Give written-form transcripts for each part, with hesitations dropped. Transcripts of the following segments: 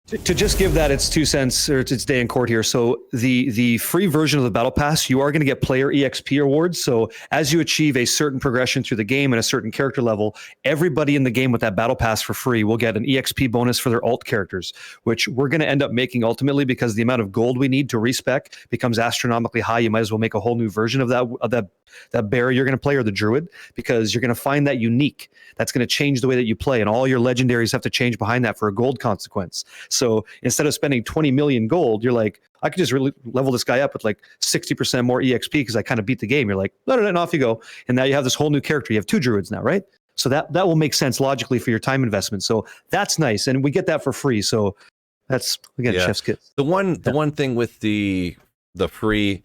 To just give that its 2 cents or its day in court here. So the free version of the battle pass, you are going to get player EXP awards. So as you achieve a certain progression through the game and a certain character level, everybody in the game with that battle pass for free will get an EXP bonus for their alt characters, which we're going to end up making ultimately because the amount of gold we need to respec becomes astronomically high. You might as well make a whole new version of that bear you're going to play, or the druid, because you're going to find that unique. That's going to change the way that you play, and all your legendaries have to change behind that for a gold consequence. So instead of spending 20 million gold, you're like, I could just really level this guy up with like 60% more EXP because I kind of beat the game. You're like, no, and off you go. And now you have this whole new character. You have 2 druids now, right? So that will make sense logically for your time investment. So that's nice. And we get that for free. So that's, again, chef's kiss. The one thing with the free,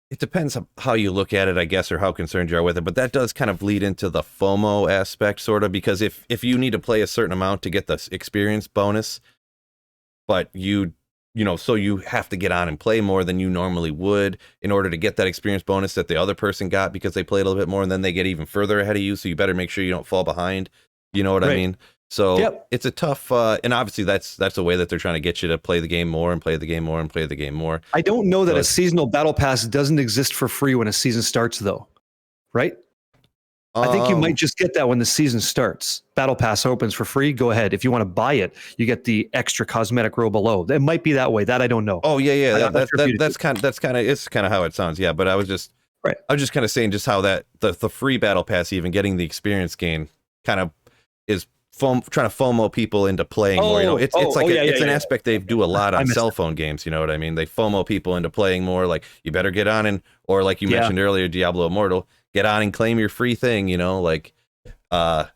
it depends on how you look at it, I guess, or how concerned you are with it. But that does kind of lead into the FOMO aspect, sort of, because if you need to play a certain amount to get the experience bonus, but so you have to get on and play more than you normally would in order to get that experience bonus that the other person got because they played a little bit more, and then they get even further ahead of you. So you better make sure you don't fall behind. You know what I mean? So It's a tough, and obviously that's the way that they're trying to get you to play the game more and play the game more and play the game more. I don't know that a seasonal battle pass doesn't exist for free when a season starts, though, right? I think you might just get that when the season starts. Battle pass opens for free. Go ahead. If you want to buy it, you get the extra cosmetic row below. It might be that way. That I don't know. Oh yeah. That's kind of how it sounds. Yeah, but I was just kind of saying just how that the free battle pass, even getting the experience gain, kind of is trying to FOMO people into playing more. It's an aspect they do a lot on cell phone games. You know what I mean? They FOMO people into playing more. Like, you better get on or like you mentioned earlier, Diablo Immortal, get on and claim your free thing. I'm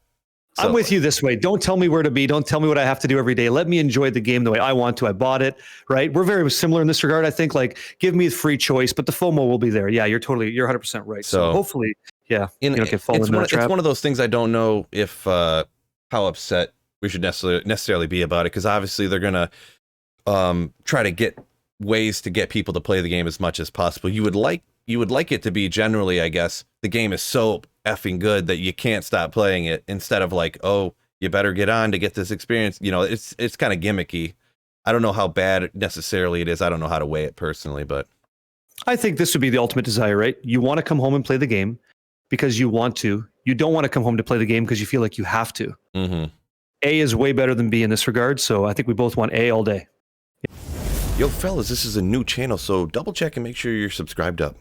with you this way. Don't tell me where to be. Don't tell me what I have to do every day. Let me enjoy the game the way I want to. I bought it, right? We're very similar in this regard. I think, like, give me the free choice, but the FOMO will be there. Yeah, you're 100% right. So hopefully, it's one of those things. I don't know if how upset we should necessarily be about it, because obviously they're gonna try to get ways to get people to play the game as much as possible. You would like it to be generally, I guess, the game is so effing good that you can't stop playing it, instead of like, oh, you better get on to get this experience. It's kind of gimmicky. I don't know how bad necessarily it is. I don't know how to weigh it personally, but I think this would be the ultimate desire, right? You want to come home and play the game because you want to. You don't want to come home to play the game because you feel like you have to. Mm-hmm. A is way better than B in this regard, so I think we both want A all day. Yo, fellas, this is a new channel, so double check and make sure you're subscribed up.